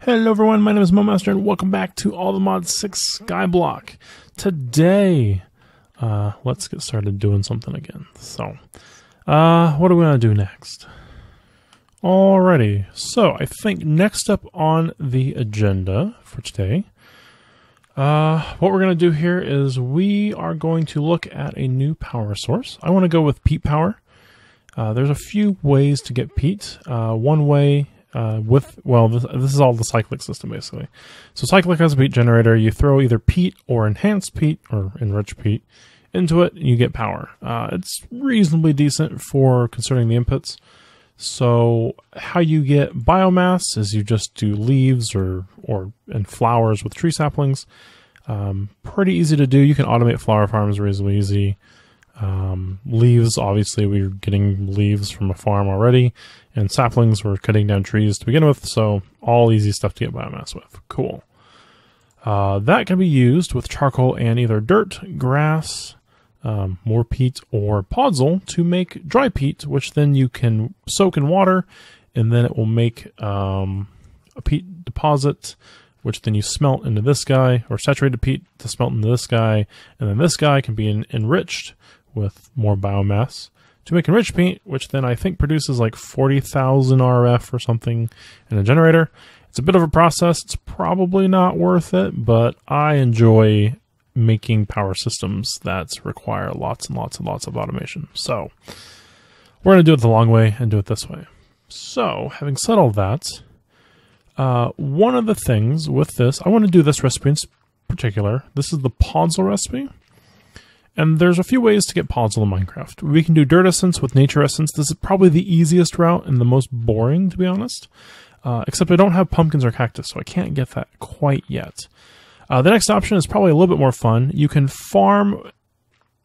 Hello everyone, my name is Mowmaster and welcome back to All the Mods 6 Skyblock. Today, let's get started doing something again. So, what are we going to do next? Alrighty, so I think next up on the agenda for today, what we're going to do here is we are going to look at a new power source. I want to go with peat power. There's a few ways to get peat. One way this is all the cyclic system basically. So cyclic has a peat generator. You throw either peat or enhanced peat or enriched peat into it, and you get power. It's reasonably decent for considering the inputs. So how you get biomass is you just do leaves and flowers with tree saplings. Pretty easy to do. You can automate flower farms reasonably easy. Leaves, obviously we're getting leaves from a farm already, and saplings we're cutting down trees to begin with, so all easy stuff to get biomass with. Cool. That can be used with charcoal and either dirt, grass, more peat, or podzol to make dry peat, which then you can soak in water, and then it will make a peat deposit, which then you smelt into this guy, or saturated peat to smelt into this guy, and then this guy can be enriched with more biomass to make enriched peat, which then I think produces like 40,000 RF or something in a generator. It's a bit of a process. It's probably not worth it, but I enjoy making power systems that require lots and lots and lots of automation. So we're going to do it the long way and do it this way. So having said all that, one of the things with this, I want to do this recipe in particular. This is the podzol recipe. And there's a few ways to get podzol in Minecraft. We can do dirt essence with nature essence. This is probably the easiest route and the most boring, to be honest. Except I don't have pumpkins or cactus, so I can't get that quite yet. The next option is probably a little bit more fun. You can farm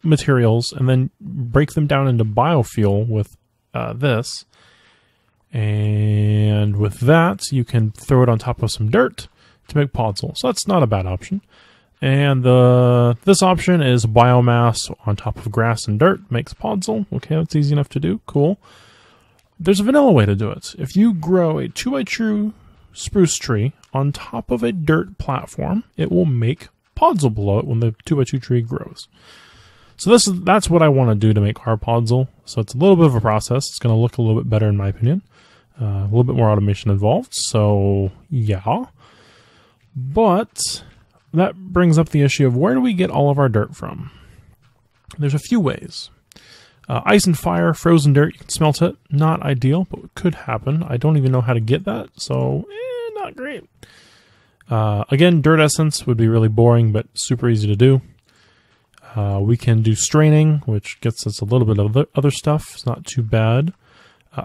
materials and then break them down into biofuel with this. And with that, you can throw it on top of some dirt to make podzol. So that's not a bad option. And this option is biomass on top of grass and dirt makes podzol. Okay, that's easy enough to do. Cool. There's a vanilla way to do it. If you grow a 2x2 spruce tree on top of a dirt platform, it will make podzol below it when the 2x2 tree grows. So that's what I want to do to make our podzol. So it's a little bit of a process. It's going to look a little bit better in my opinion. A little bit more automation involved. So yeah. But that brings up the issue of where do we get all of our dirt from? There's a few ways. Ice and fire, frozen dirt, you can smelt it. Not ideal, but it could happen. I don't even know how to get that, so not great. Again, dirt essence would be really boring, but super easy to do. We can do straining, which gets us a little bit of other stuff. It's not too bad.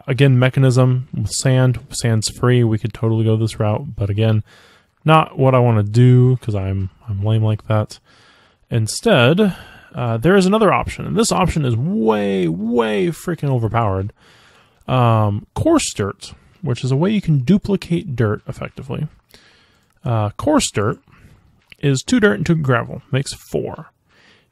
Again, mechanism with sand. Sand's free. We could totally go this route, but again, not what I want to do because I'm lame like that. Instead, there is another option, and this option is way freaking overpowered. Coarse dirt, which is a way you can duplicate dirt effectively. Coarse dirt is 2 dirt and 2 gravel, makes 4.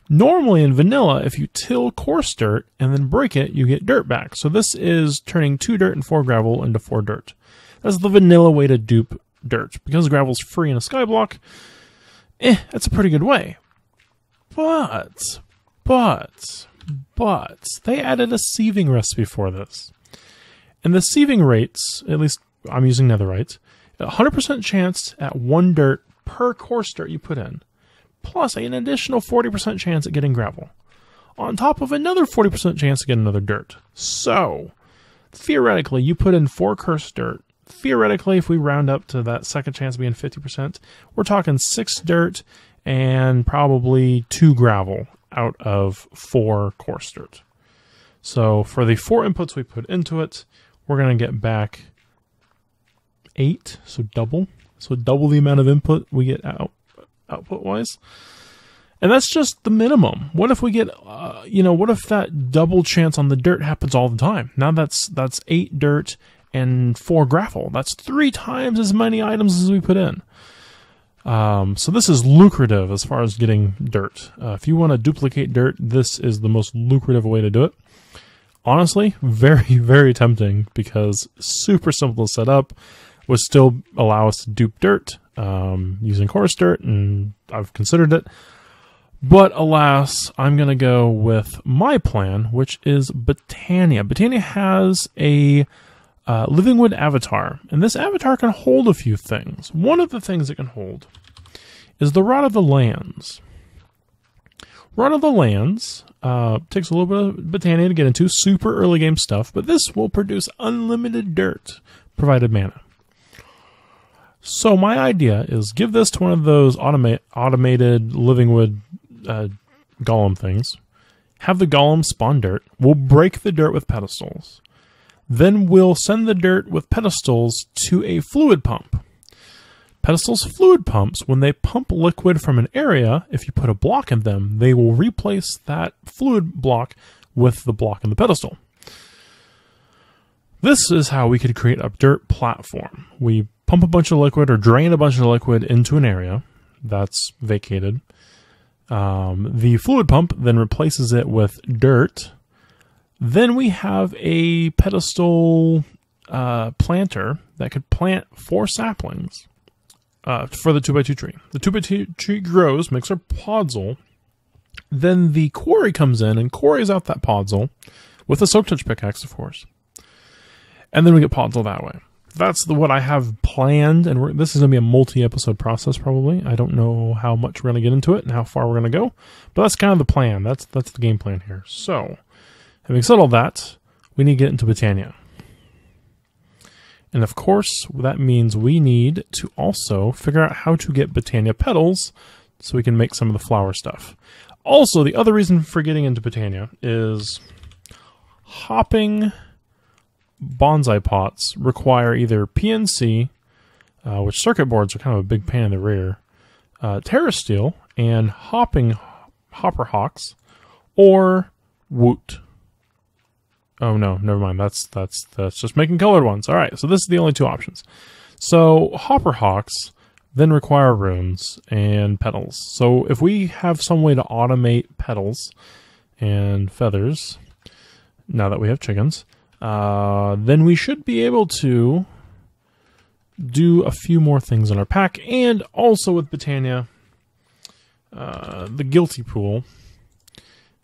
Normally in vanilla, if you till coarse dirt and then break it, you get dirt back. So this is turning 2 dirt and 4 gravel into 4 dirt. That's the vanilla way to dupe dirt. Because gravel's free in a skyblock, that's a pretty good way. But they added a sieving recipe for this. And the sieving rates, at least I'm using netherite, 100% chance at 1 dirt per coarse dirt you put in, plus an additional 40% chance at getting gravel, on top of another 40% chance to get another dirt. So, theoretically, you put in 4 coarse dirt. Theoretically, if we round up to that second chance being 50%, we're talking 6 dirt and probably 2 gravel out of 4 coarse dirt. So for the 4 inputs we put into it, we're going to get back 8, so double. So double the amount of input we get output-wise. And that's just the minimum. What if we get, what if that double chance on the dirt happens all the time? Now that's 8 dirt and 4 gravel. That's 3 times as many items as we put in. So this is lucrative as far as getting dirt. If you want to duplicate dirt, this is the most lucrative way to do it. Honestly, very tempting because super simple to set up. would still allow us to dupe dirt using Coarse Dirt, and I've considered it. But alas, I'm going to go with my plan, which is Botania. Botania has a living wood avatar, and this avatar can hold a few things. One of the things it can hold is the Rod of the Lands. Rod of the Lands takes a little bit of Botania to get into, super early game stuff, but this will produce unlimited dirt, provided mana. So my idea is give this to one of those automated living wood golem things, have the golem spawn dirt, we'll break the dirt with pedestals, then we'll send the dirt with pedestals to a fluid pump. Pedestals fluid pumps, when they pump liquid from an area, if you put a block in them, they will replace that fluid block with the block in the pedestal. This is how we could create a dirt platform. We pump a bunch of liquid or drain a bunch of liquid into an area that's vacated. The fluid pump then replaces it with dirt. Then we have a pedestal planter that could plant 4 saplings for the 2x2 tree. The 2x2 tree grows, makes our podzol. Then the quarry comes in and quarries out that podzol with a soak touch pickaxe, of course. And then we get podzol that way. That's what I have planned, and this is going to be a multi-episode process probably. I don't know how much we're going to get into it and how far we're going to go, but that's kind of the plan. That's the game plan here. So, having said all that, we need to get into Botania. And of course, that means we need to also figure out how to get Botania petals so we can make some of the flower stuff. Also, the other reason for getting into Botania is hopping bonsai pots require either PNC, which circuit boards are kind of a big pain in the rear, terrace steel, and hopping hopper hawks, or woot. Oh no, never mind. That's just making colored ones. All right, so this is the only 2 options. So hopper hawks then require runes and petals. So if we have some way to automate petals and feathers, now that we have chickens, then we should be able to do a few more things in our pack. And also with Botania, the Guilty Pool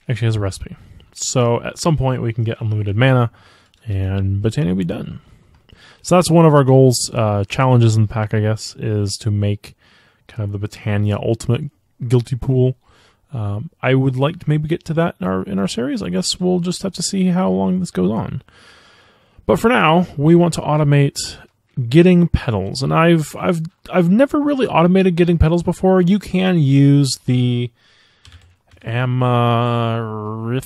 actually has a recipe. So at some point we can get unlimited mana and Botania will be done. So that's one of our goals, challenges in the pack, I guess, is to make kind of the Botania ultimate Guilty Pool. I would like to maybe get to that in our series. I guess we'll just have to see how long this goes on. But for now, we want to automate getting petals, and I've never really automated getting petals before. You can use the Amarithus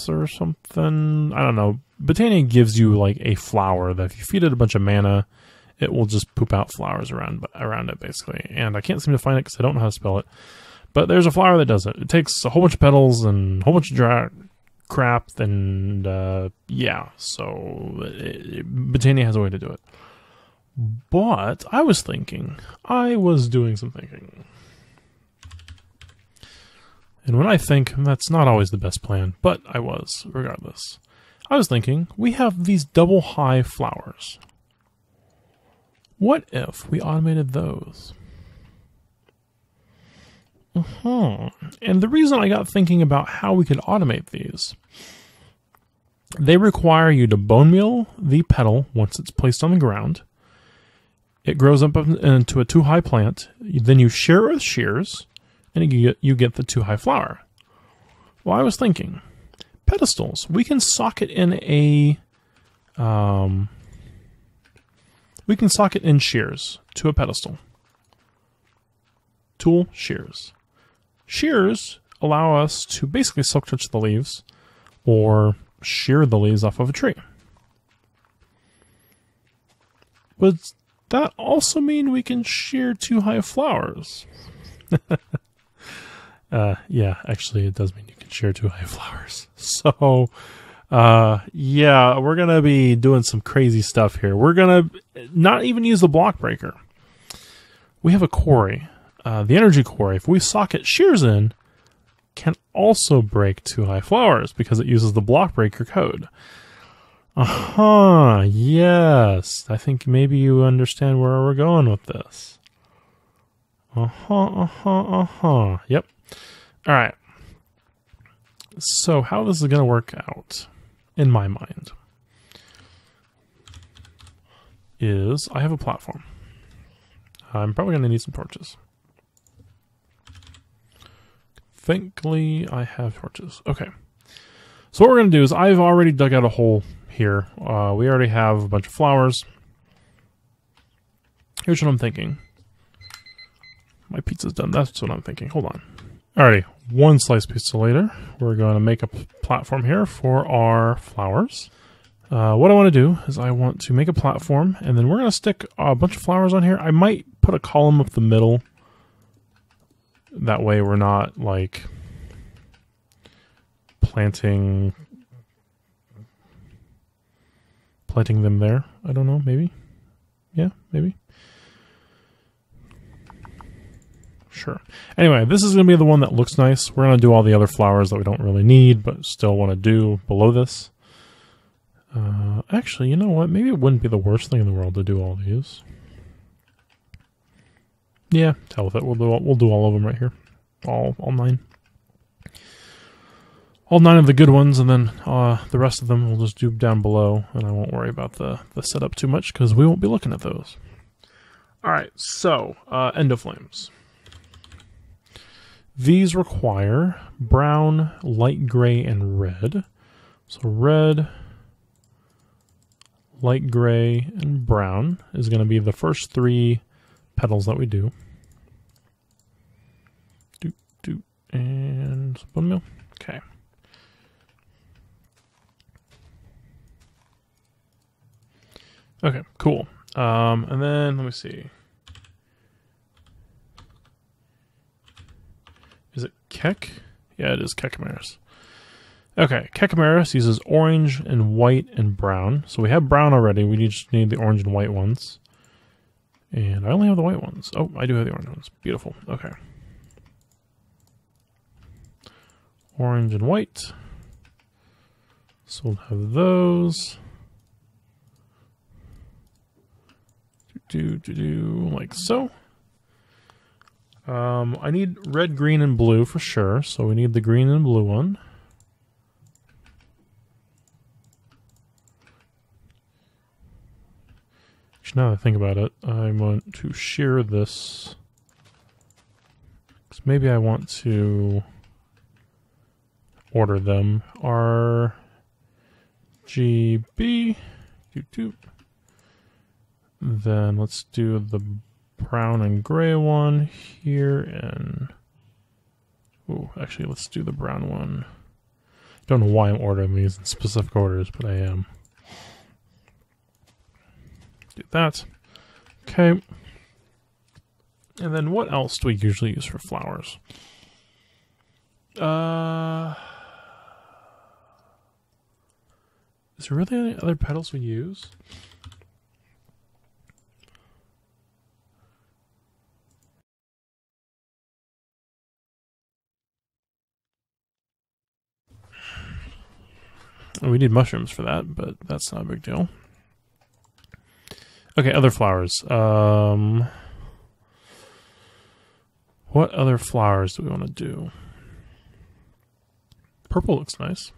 or something. I don't know. Botania gives you like a flower that if you feed it a bunch of mana, it will just poop out flowers around it, basically. And I can't seem to find it because I don't know how to spell it. But there's a flower that does it. It takes a whole bunch of petals and a whole bunch of crap, and yeah, so Botania has a way to do it. But I was doing some thinking. And when I think, that's not always the best plan, but I was, regardless. I was thinking, we have these double high flowers. What if we automated those? And the reason I got thinking about how we could automate these, they require you to bone meal the petal once it's placed on the ground. It grows up into a 2-high plant. Then you shear it with shears, and you get the 2-high flower. Well, I was thinking, pedestals. We can socket in shears to a pedestal. Tool, shears. Shears allow us to basically silk touch the leaves or shear the leaves off of a tree. Would that also mean we can shear 2-high flowers? Yeah, actually it does mean you can shear 2-high flowers. So, yeah, we're going to be doing some crazy stuff here. We're going to not even use the block breaker. We have a quarry. The energy quarry, if we socket shears in, can also break 2-high flowers because it uses the block breaker code. Uh-huh, yes. I think maybe you understand where we're going with this. Yep. Alright. So how this is going to work out, in my mind, is I have a platform. I'm probably going to need some torches. Thankfully, I have torches. Okay. So what we're going to do is I've already dug out a hole here. We already have a bunch of flowers. Here's what I'm thinking. My pizza's done. That's what I'm thinking. Hold on. Alrighty. One slice pizza later, we're going to make a platform here for our flowers. What I want to do is I want to make a platform, and then we're going to stick a bunch of flowers on here. I might put a column up the middle. That way we're not, like, planting them there. I don't know, maybe? Yeah, maybe. Sure. Anyway, this is going to be the one that looks nice. We're going to do all the other flowers that we don't really need, but still want to do below this. Actually, you know what? Maybe it wouldn't be the worst thing in the world to do all these. Yeah, hell with it. We'll do all of them right here. All 9. All 9 of the good ones, and then the rest of them we'll just do down below, and I won't worry about the setup too much, because we won't be looking at those. Alright, so, Endoflames. These require brown, light gray, and red. So red, light gray, and brown is going to be the first 3 petals that we do. And bone meal. Okay. Okay, cool. And then let me see. Is it Kek? Yeah, it is Kekamaris. Okay, Kekamaris uses orange and white and brown. So we have brown already. We just need the orange and white ones. And I only have the white ones. Oh, I do have the orange ones. Beautiful. Okay. Orange and white. So we'll have those. Like so. I need red, green, and blue for sure. So we need the green and blue one. Actually, now that I think about it, I want to shear this. So maybe I want to order them. RGB. Then let's do the brown and gray one here, and actually let's do the brown one. Don't know why I'm ordering these in specific orders, but I am. Do that. Okay. And then what else do we usually use for flowers? Is there really any other petals we use? We need mushrooms for that, but that's not a big deal. Okay, other flowers. What other flowers do we want to do? Purple looks nice.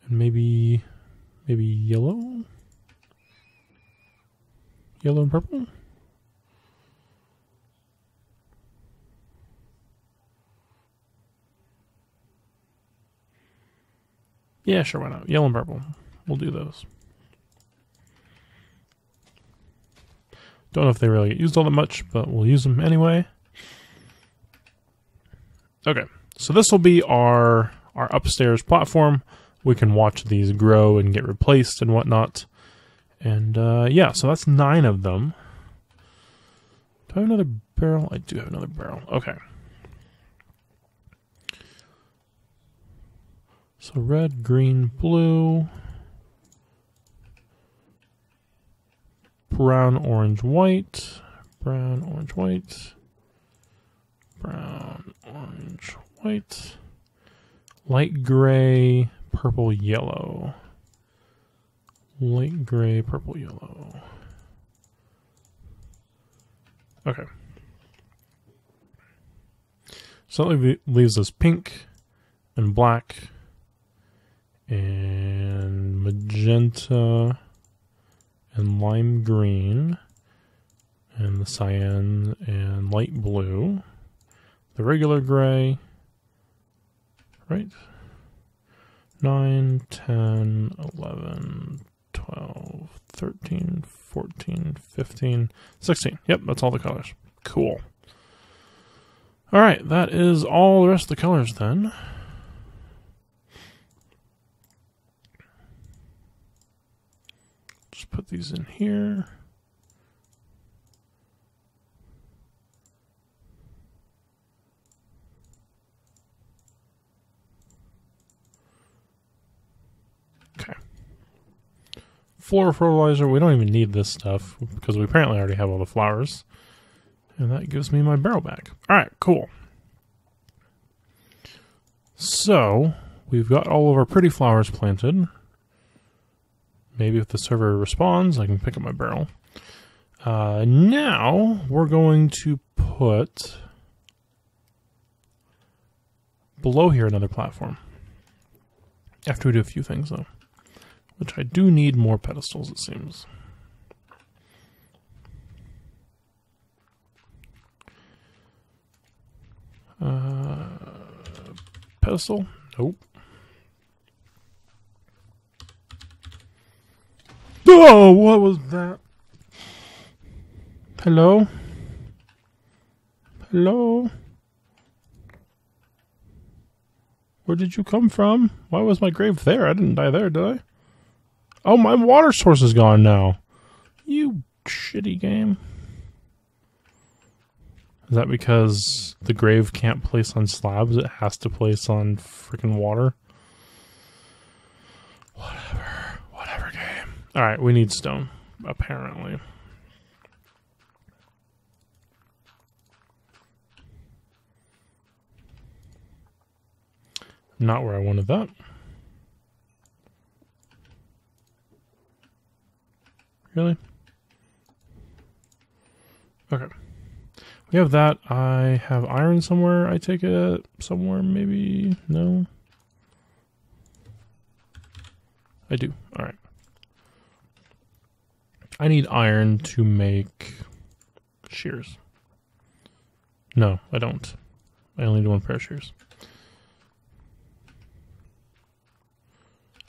And maybe yellow? Yellow and purple? Yeah, sure, why not? Yellow and purple. We'll do those. Don't know if they really get used all that much, but we'll use them anyway. Okay, so this will be our upstairs platform. We can watch these grow and get replaced and whatnot. And yeah, so that's 9 of them. Do I have another barrel? I do have another barrel. Okay. So red, green, blue, brown, orange, white, brown, orange, white, brown, orange, white, light gray, purple, yellow. Light gray, purple, yellow. Okay. So that leaves us pink and black and magenta and lime green and the cyan and light blue. The regular gray, right? 9, 10, 11, 12, 13, 14, 15, 16. Yep, that's all the colors. Cool. Alright, that is all the rest of the colors then. Just put these in here. Okay. Floral fertilizer, we don't even need this stuff because we apparently already have all the flowers. And that gives me my barrel back. Alright, cool. So, we've got all of our pretty flowers planted. Maybe if the server responds, I can pick up my barrel. Now, we're going to put below here another platform. After we do a few things, though. Which I do need more pedestals, it seems. Pedestal? Nope. Oh, what was that? Hello? Hello? Where did you come from? Why was my grave there? I didn't die there, did I? Oh, my water source is gone now. You shitty game. Is that because the grave can't place on slabs? It has to place on freaking water? Whatever. Whatever game. Alright, we need stone, apparently. Not where I wanted that. Really? Okay. We have that. I have iron somewhere, I take it. Somewhere, maybe? No? I do. Alright. I need iron to make shears. No, I don't. I only do one pair of shears.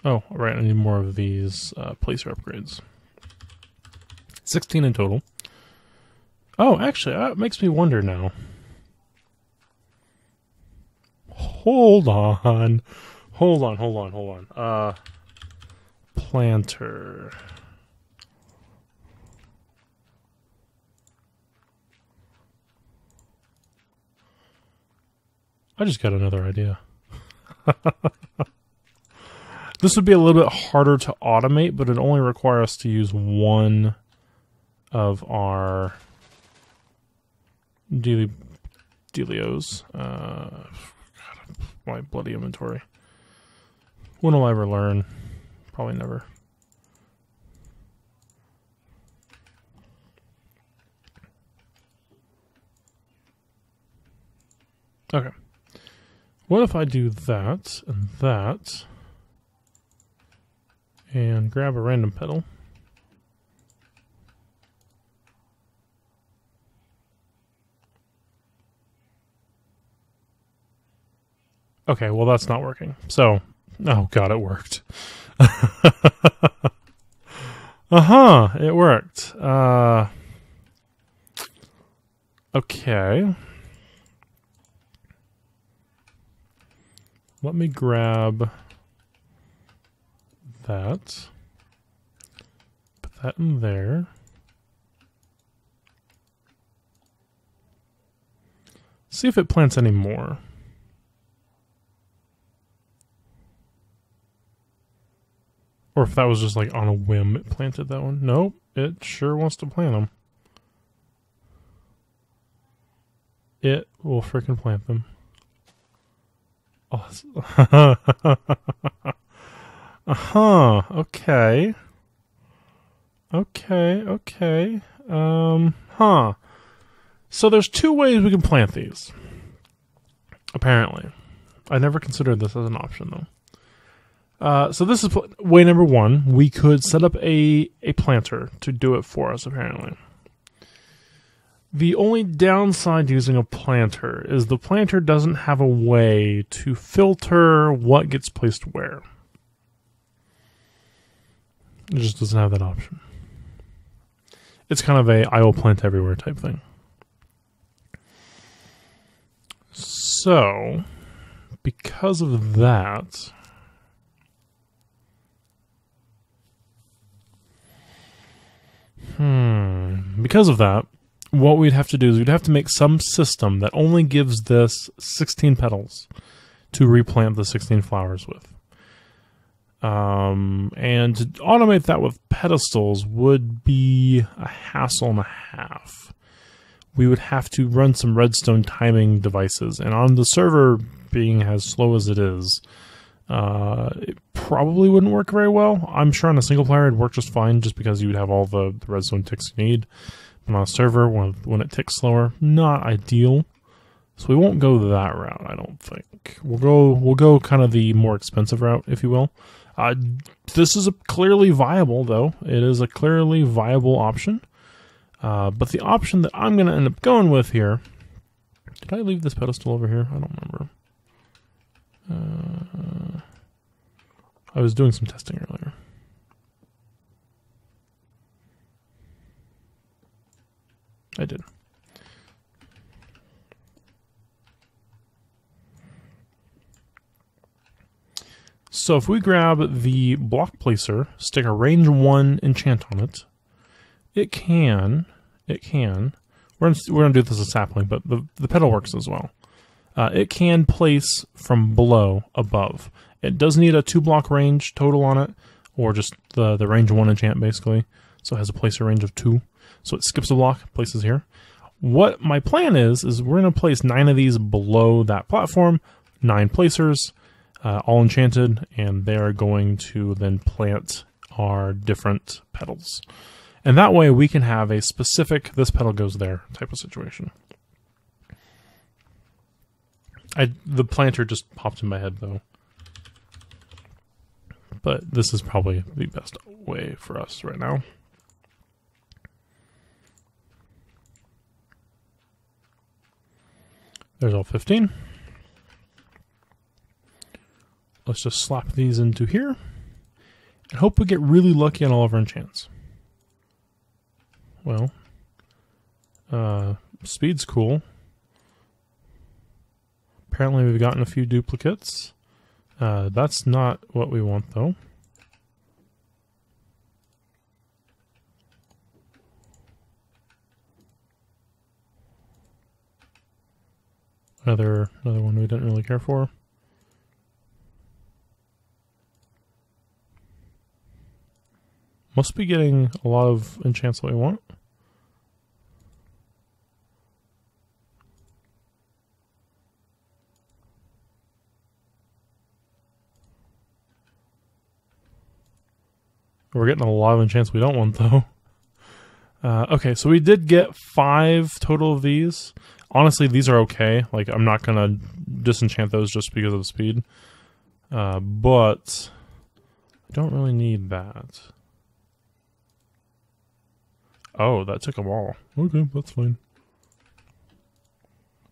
Oh, right, I need more of these placer upgrades. 16 in total. Oh, actually, that makes me wonder now. Hold on. Hold on. Planter. I just got another idea. This would be a little bit harder to automate, but it only requires us to use one of our dealios. God, my bloody inventory. When will I ever learn? Probably never. Okay. What if I do that and that and grab a random petal? Okay, well that's not working. So, oh god, it worked. It worked. Okay. Let me grab that. Put that in there. See if it plants any more. Or if that was just like on a whim, it planted that one. Nope, it sure wants to plant them. It will frickin' plant them. Oh, okay. Okay, okay. Huh. So there's two ways we can plant these. Apparently. I never considered this as an option, though. So this is way number one. We could set up a planter to do it for us, apparently. The only downside to using a planter is the planter doesn't have a way to filter what gets placed where. It just doesn't have that option. It's kind of a I will plant everywhere type thing. So, because of that, what we'd have to do is we'd have to make some system that only gives this 16 petals to replant the 16 flowers with. And to automate that with pedestals would be a hassle and a half. We would have to run some redstone timing devices, and on the server being as slow as it is, it probably wouldn't work very well. I'm sure on a single player it'd work just fine, just because you would have all the redstone ticks you need. But on a server, when it ticks slower, not ideal. So we won't go that route, I don't think. We'll go kind of the more expensive route, if you will. This is clearly viable, though. It is a clearly viable option. But the option that I'm going to end up going with here... Did I leave this pedestal over here? I don't remember. I was doing some testing earlier. I did. So if we grab the block placer, stick a range 1 enchant on it, it can, we're gonna do this as a sapling, but the petal works as well. It can place from below above. It does need a 2-block range total on it, or just the range 1 enchant basically. So it has a placer range of 2. So it skips a block, places here. What my plan is we're gonna place 9 of these below that platform, 9 placers, all enchanted, and they are going to then plant our different petals. And that way we can have a specific, this petal goes there type of situation. The planter just popped in my head though. But this is probably the best way for us right now. There's all 15. Let's just slap these into here and hope we get really lucky on all of our enchants. Well, speed's cool. Apparently we've gotten a few duplicates. That's not what we want though. Another one we didn't really care for. Must be getting a lot of enchants that we want. We're getting a lot of enchants we don't want, though. Okay, so we did get 5 total of these. Honestly, these are okay. Like, I'm not going to disenchant those just because of the speed. But I don't really need that. Oh, that took them all. Okay, that's fine.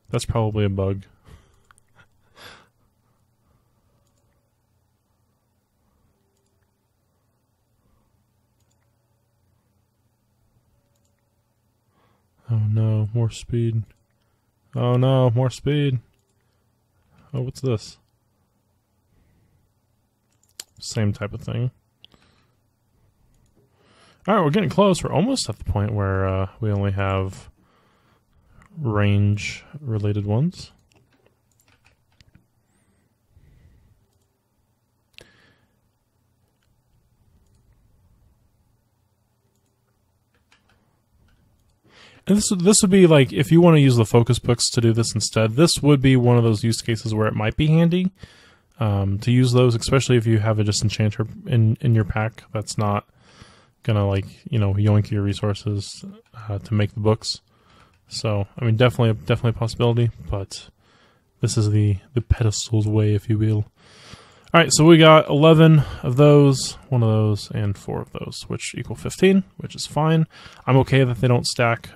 That's probably a bug. Oh no, more speed. Oh no, more speed. Oh, what's this? Same type of thing. Alright, we're getting close. We're almost at the point where we only have range-related ones. And this would be like, if you want to use the focus books to do this instead, this would be one of those use cases where it might be handy to use those, especially if you have a disenchanter in your pack that's not gonna, like, you know, yoink your resources to make the books. So, I mean, definitely a possibility, but this is the Pedestals way, if you will. Alright, so we got 11 of those, 1 of those, and 4 of those, which equal 15, which is fine. I'm okay that they don't stack.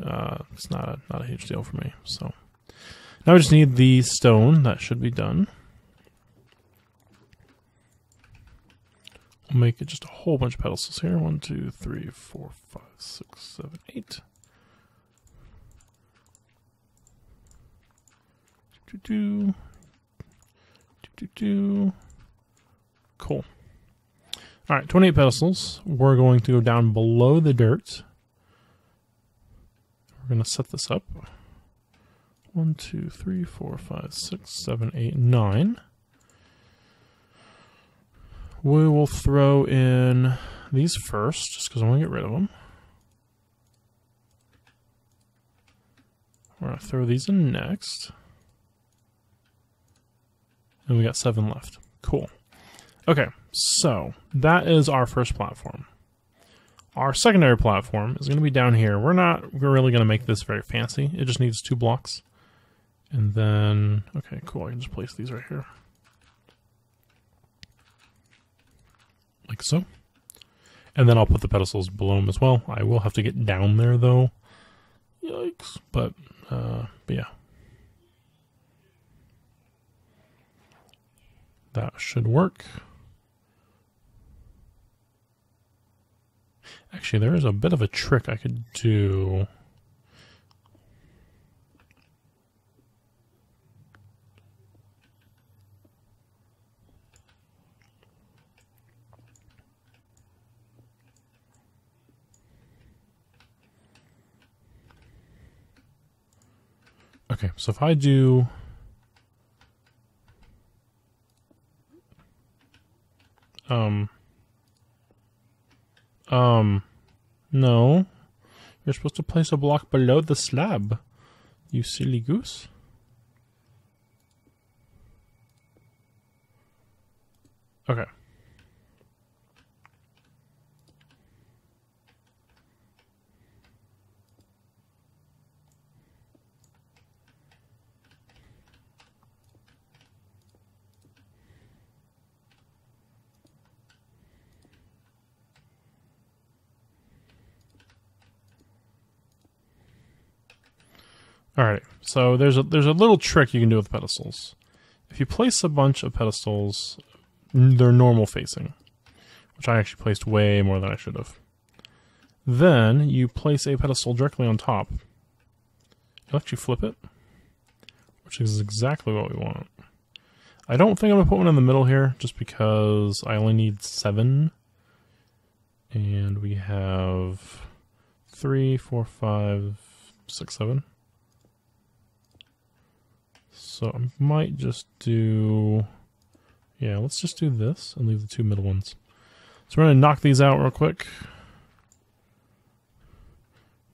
It's not a huge deal for me. So now we just need the stone. That should be done. We'll make it just a whole bunch of pedestals here. 1, 2, 3, 4, 5, 6, 7, 8. Cool. Alright, 28 pedestals. We're going to go down below the dirt. We're going to set this up. 1, 2, 3, 4, 5, 6, 7, 8, 9. We will throw in these first, just because I want to get rid of them. We're going to throw these in next. And we got 7 left. Cool. Okay, so that is our first platform. Our secondary platform is going to be down here. We're really going to make this very fancy. It just needs 2 blocks. And then, okay, cool. I can just place these right here. Like so. And then I'll put the pedestals below them as well. I will have to get down there, though. Yikes. But yeah. That should work. Actually, there is a bit of a trick I could do. Okay, so if I do... no. You're supposed to place a block below the slab, you silly goose. Okay. Alright, so there's a little trick you can do with pedestals. If you place a bunch of pedestals, they're normal facing, which I actually placed way more than I should have. Then you place a pedestal directly on top. You'll actually flip it, which is exactly what we want. I don't think I'm going to put one in the middle here, just because I only need 7. And we have 3, 4, 5, 6, 7. So I might just do, yeah, let's just do this and leave the 2 middle ones. So we're going to knock these out real quick.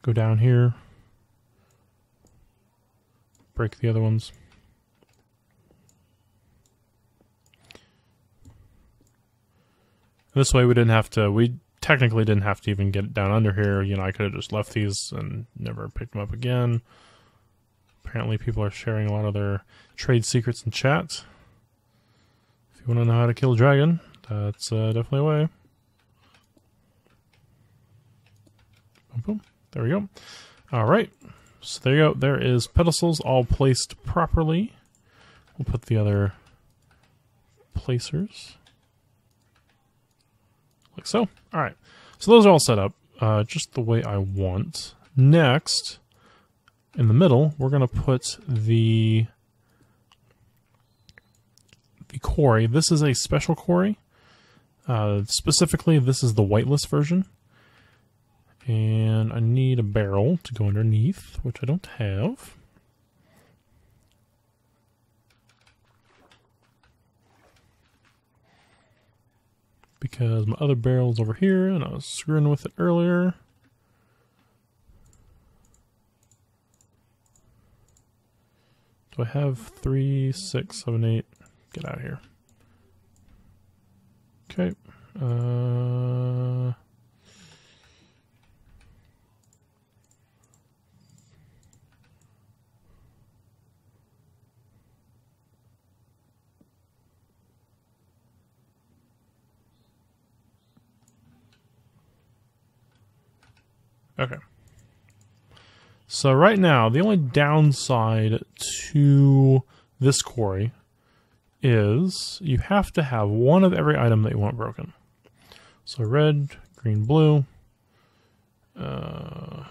Go down here. Break the other ones. This way we technically didn't have to even get down under here. You know, I could have just left these and never picked them up again. Apparently people are sharing a lot of their trade secrets in chat. If you want to know how to kill a dragon, that's definitely a way. Boom, boom. There we go. Alright, so there you go. There is pedestals all placed properly. We'll put the other placers. Like so. Alright, so those are all set up just the way I want. Next, in the middle, we're going to put the quarry. This is a special quarry. Specifically, this is the whitelist version. And I need a barrel to go underneath, which I don't have. Because my other barrel's over here, and I was screwing with it earlier. Do I have 3, 6, 7, 8? Get out of here. Okay. Okay. So right now, the only downside to this quarry is you have to have one of every item that you want broken. So red, green, blue, brown,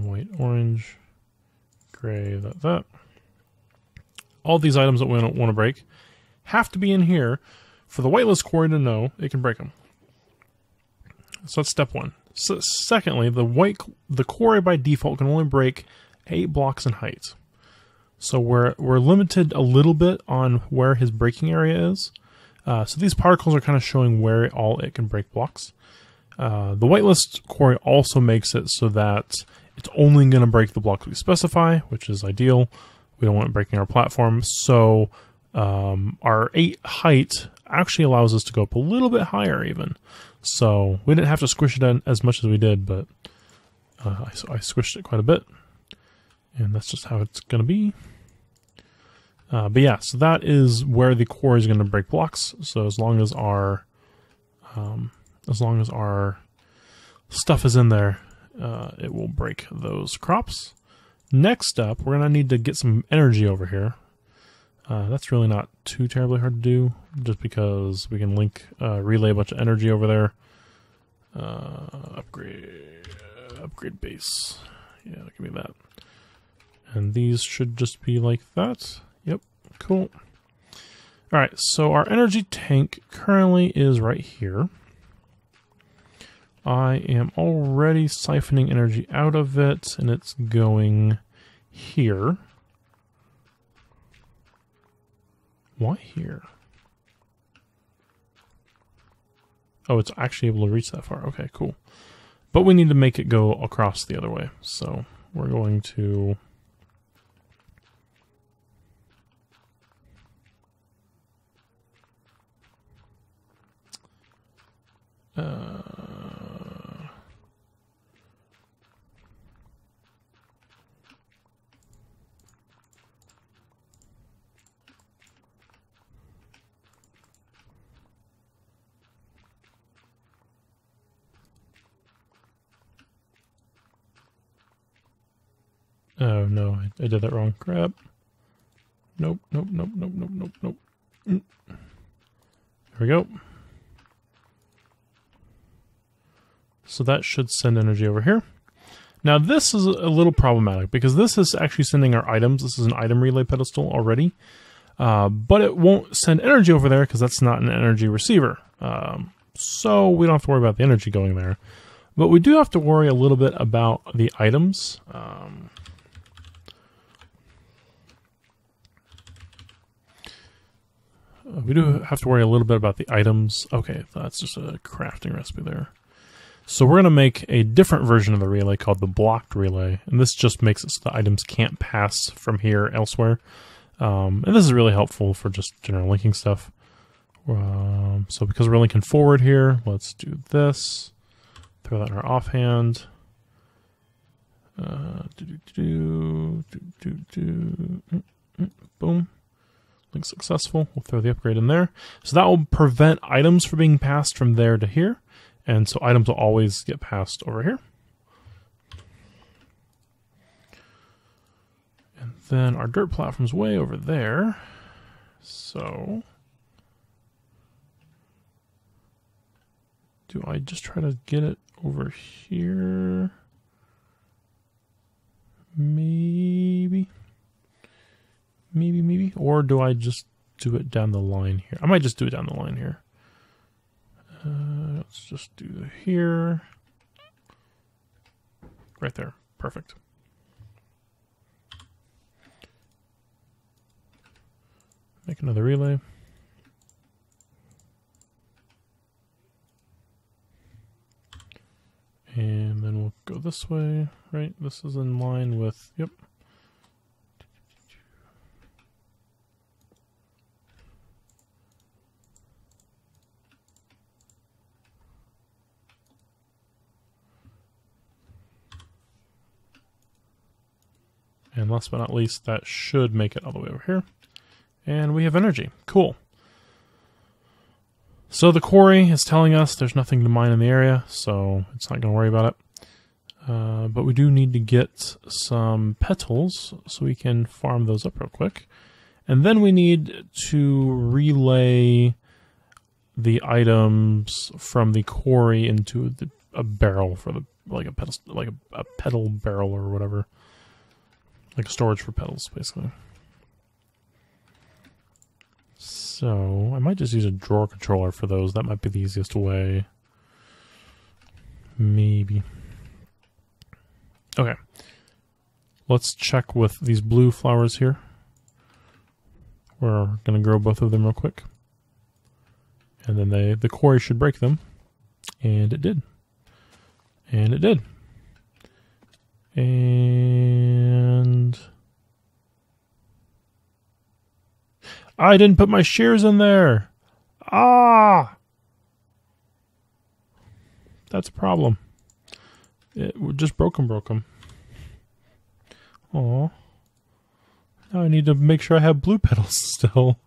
white, orange, gray, that. All these items that we don't want to break have to be in here for the whitelist quarry to know it can break them. So that's step one. So secondly, the quarry by default can only break 8 blocks in height. So we're limited a little bit on where his breaking area is. So these particles are kind of showing where all it can break blocks. The whitelist quarry also makes it so that it's only going to break the blocks we specify, which is ideal. We don't want it breaking our platform. So our 8 height actually allows us to go up a little bit higher even. So we didn't have to squish it in as much as we did, but I squished it quite a bit. And that's just how it's going to be. But yeah, so that is where the core is going to break blocks. So as long as our stuff is in there, it will break those crops. Next up, we're going to need to get some energy over here. That's really not too terribly hard to do, just because we can relay a bunch of energy over there. Upgrade base. Yeah, give me that. And these should just be like that. Yep, cool. Alright, so our energy tank currently is right here. I am already siphoning energy out of it, and it's going here. Why here? Oh, it's actually able to reach that far. Okay, cool. But we need to make it go across the other way. So we're going to... Oh no, I did that wrong. Crap. Nope. There we go. So that should send energy over here. Now this is a little problematic because this is actually sending our items. This is an item relay pedestal already. But it won't send energy over there because that's not an energy receiver. So we don't have to worry about the energy going there. But we do have to worry a little bit about the items. We do have to worry a little bit about the items. Okay, that's just a crafting recipe there. So we're going to make a different version of the relay called the blocked relay. And this just makes it so the items can't pass from here elsewhere. And this is really helpful for just general linking stuff. So because we're linking forward here, let's do this. Throw that in our offhand. Boom. Link successful. We'll throw the upgrade in there. So that will prevent items from being passed from there to here. And so items will always get passed over here. And then our dirt platform's way over there. So do I just try to get it over here? Maybe. Or do I just do it down the line here? I might just do it down the line here. Let's just do here. Right there. Perfect. Make another relay. And then we'll go this way, right? This is in line with, yep. And last but not least, that should make it all the way over here. And we have energy. Cool. So the quarry is telling us there's nothing to mine in the area, so it's not going to worry about it. But we do need to get some petals so we can farm those up real quick. And then we need to relay the items from the quarry into a barrel for the like a petal barrel or whatever, like storage for petals, basically. So I might just use a drawer controller for those. That might be the easiest way. Maybe. Okay. Let's check with these blue flowers here. We're gonna grow both of them real quick. And then the quarry should break them. And it did. And it did. And I didn't put my shears in there. Ah! That's a problem. It just broke them. Aw. Now I need to make sure I have blue petals still.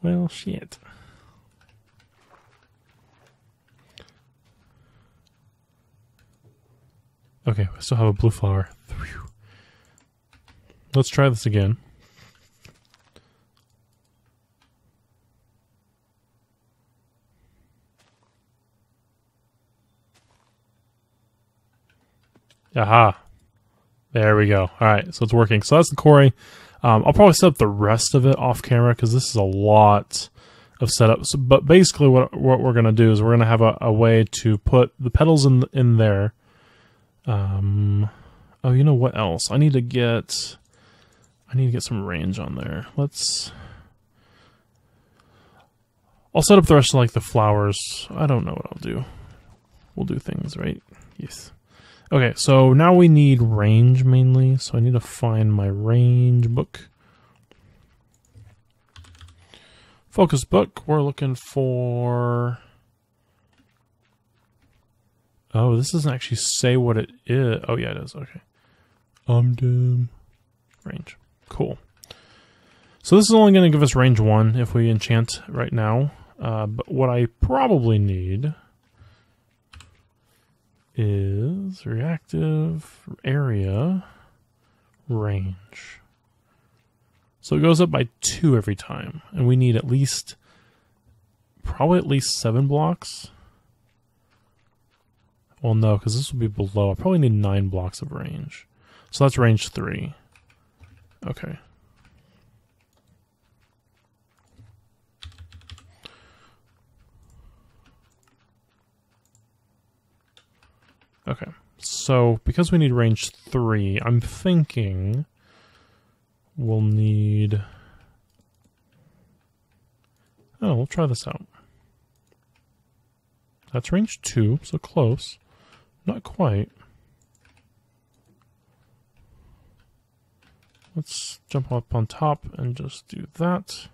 Well, shit. Okay, I still have a blue flower. Whew. Let's try this again. Aha. There we go. Alright, so it's working. So that's the quarry. I'll probably set up the rest of it off camera because this is a lot of setup. So, but basically what we're going to do is we're going to have a way to put the petals in there. Oh, you know what else? I need to get some range on there. I'll set up the rest of like the flowers. I don't know what I'll do. We'll do things, right? Yes. Okay, so now we need range mainly, so I need to find my range book. Focus book, we're looking for... Oh, this doesn't actually say what it is. Oh, yeah, it is. Okay. Range. Cool. So this is only going to give us range 1 if we enchant right now. But what I probably need is reactive area range. So it goes up by 2 every time. And we need probably at least 7 blocks. Well, no, because this will be below. I probably need 9 blocks of range. So that's range 3. Okay. Okay. So, because we need range 3, I'm thinking we'll need... Oh, we'll try this out. That's range 2, so close. Not quite. Let's jump up on top and just do that.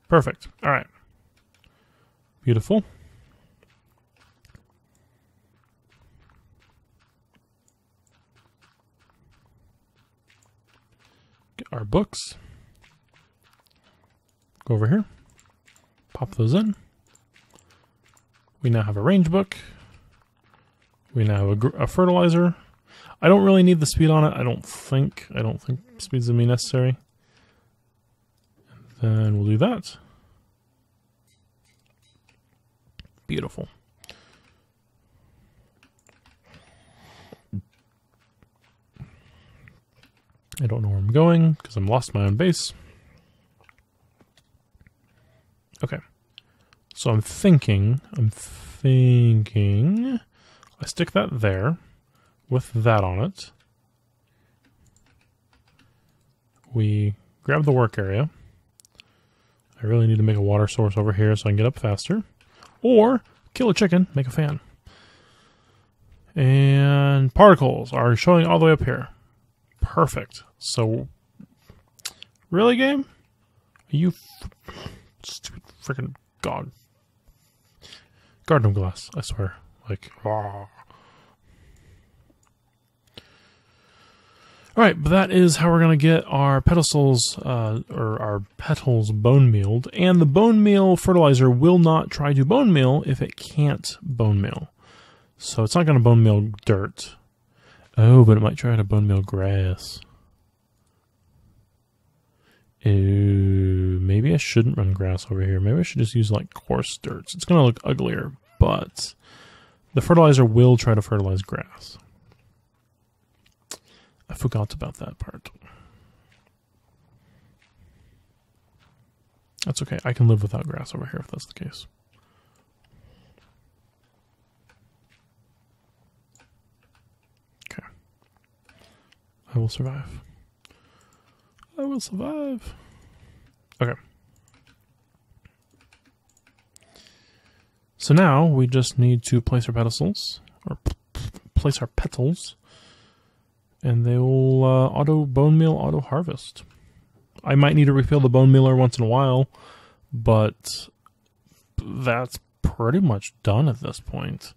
Perfect. All right. Beautiful. Get our books. Go over here. Pop those in. We now have a range book. We now have a fertilizer. I don't really need the speed on it. I don't think speed's gonna be necessary. And then we'll do that. Beautiful. I don't know where I'm going because I'm lost my own base. Okay. So I'm thinking I stick that there with that on it. We grab the work area. I really need to make a water source over here so I can get up faster. Or kill a chicken, make a fan. And particles are showing all the way up here. Perfect. So, really, game? Are you stupid freaking god? Garden of glass, I swear. Like, Alright, but that is how we're going to get our pedestals, or our petals bone mealed. And the bone meal fertilizer will not try to bone meal if it can't bone meal. So it's not going to bone meal dirt. Oh, but it might try to bone meal grass. Maybe I shouldn't run grass over here. Maybe I should just use like coarse dirt. It's going to look uglier, but the fertilizer will try to fertilize grass. I forgot about that part. That's okay. I can live without grass over here if that's the case. Okay. I will survive. I will survive. Okay. So now we just need to place our pedestals, or place our petals, and they will auto bone meal, auto harvest. I might need to refill the bone mealer once in a while, but that's pretty much done at this point.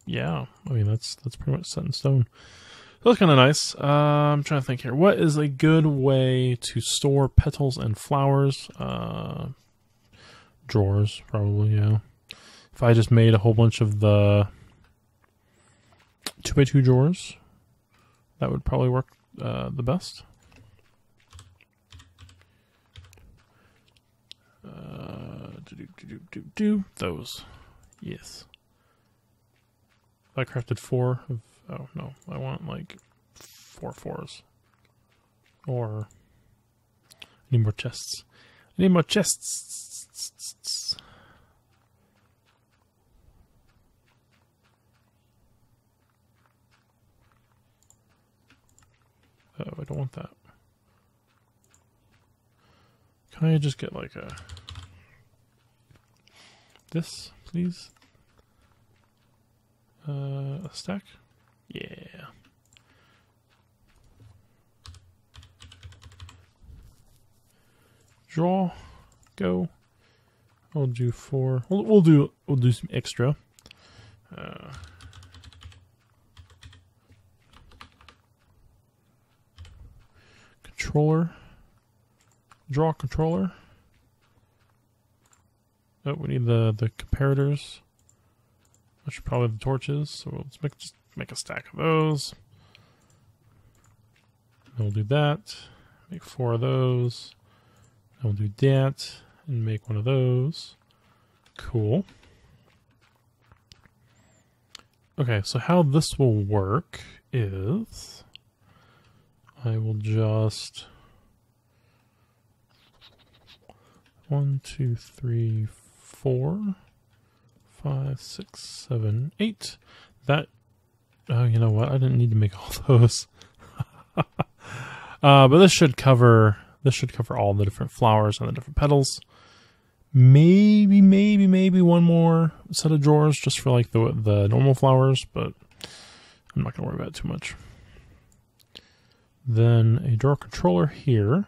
Yeah, I mean that's pretty much set in stone. So that's kind of nice. I'm trying to think here. What is a good way to store petals and flowers? Drawers, probably, yeah. If I just made a whole bunch of the 2x2 drawers, that would probably work the best. Those. Yes. I crafted 4 of... Oh, no. I want, like, 4 4s. Or... I need more chests. I need more chests. Oh, I don't want that. Can I just get, like, a... This, please? A stack? Yeah. Draw. Go. I'll do 4. We'll do some extra. Controller. Draw controller. Oh, we need the comparators, which are probably the torches. So we'll just make a stack of those. Then we'll do that. Make 4 of those. Then we'll do that and make 1 of those. Cool. Okay, so how this will work is I will just 1, 2, 3, 4, 5, 6, 7, 8. That, oh, you know what? I didn't need to make all those. But this should cover all the different flowers and the different petals. Maybe one more set of drawers just for like the normal flowers, but I'm not gonna worry about it too much. Then a drawer controller here.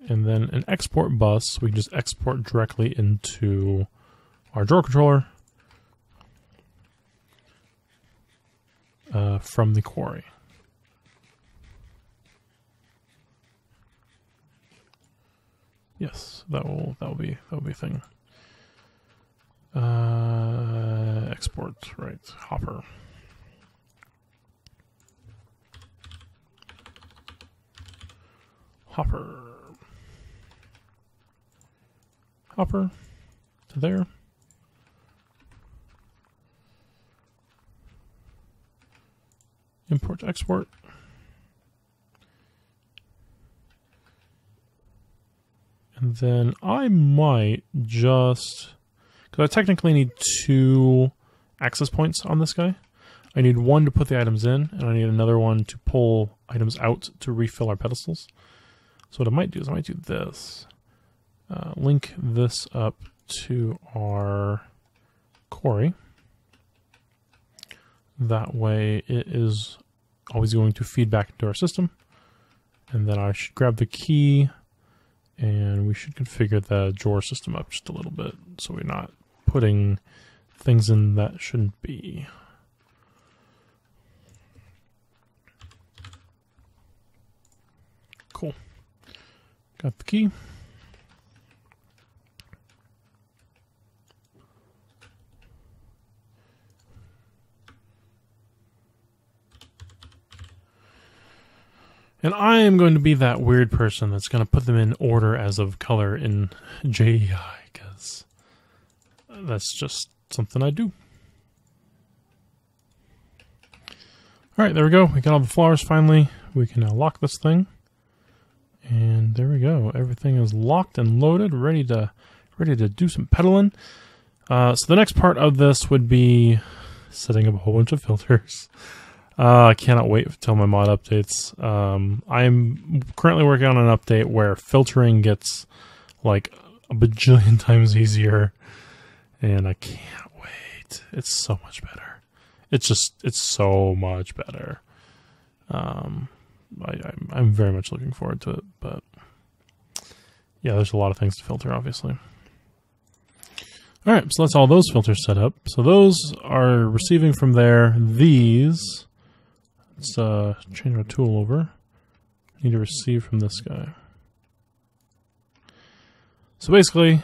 And then an export bus, we can just export directly into our drawer controller from the quarry. Yes, that will be a thing. Export, right? Hopper. Hopper to there. Import to export. And then I might just, because I technically need 2 access points on this guy. I need 1 to put the items in, and I need another one to pull items out to refill our pedestals. So what I might do is I might do this. Link this up to our quarry. That way it is always going to feed back into our system. And then I should grab the key and we should configure the drawer system up just a little bit so we're not putting things in that shouldn't be. cool. Got the key. And I am going to be that weird person that's going to put them in order as of color in JEI, because that's just something I do. Alright, there we go. We got all the flowers finally. We can now lock this thing. And there we go. Everything is locked and loaded, ready to do some pedaling. So the next part of this would be setting up a whole bunch of filters. I cannot wait until my mod updates. I'm currently working on an update where filtering gets like a bajillion times easier, and I can't wait. It's so much better. It's so much better. I'm very much looking forward to it, but yeah, there's a lot of things to filter, obviously. All right, so that's all those filters set up. So those are receiving from there. These. Let's change our tool over. Need to receive from this guy. So basically,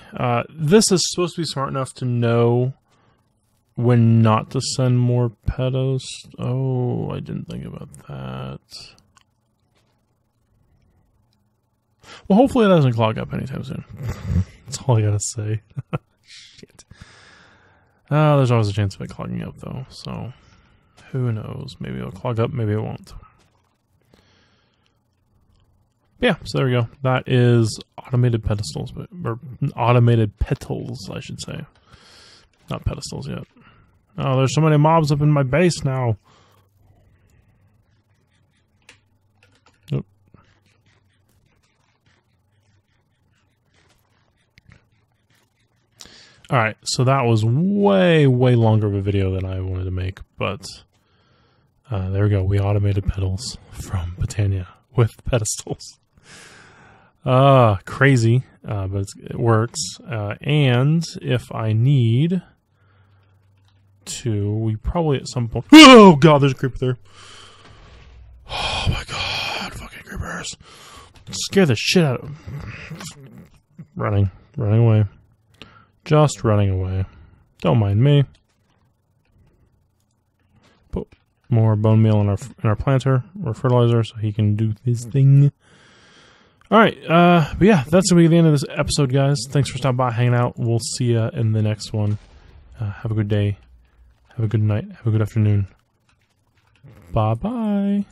this is supposed to be smart enough to know when not to send more pedos. Oh, I didn't think about that. Well, hopefully it doesn't clog up anytime soon. That's all I gotta say. Shit. There's always a chance of it clogging up, though, so who knows? Maybe it'll clog up, maybe it won't. But yeah, so there we go. That is automated pedestals, or automated petals, I should say. Not pedestals yet. Oh, there's so many mobs up in my base now. Nope. Alright, so that was way, way longer of a video than I wanted to make, but there we go. We automated pedals from Botania with pedestals. Crazy, but it works. And if I need to, we probably at some point... Oh, God, there's a creeper there. Oh, my God, fucking creepers. Scare the shit out of them. Running away. Just running away. Don't mind me. Put more bone meal in our planter or fertilizer so he can do his thing. Alright, but yeah, that's going to be the end of this episode, guys. Thanks for stopping by, hanging out. We'll see you in the next one. Have a good day. Have a good night. Have a good afternoon. Bye-bye.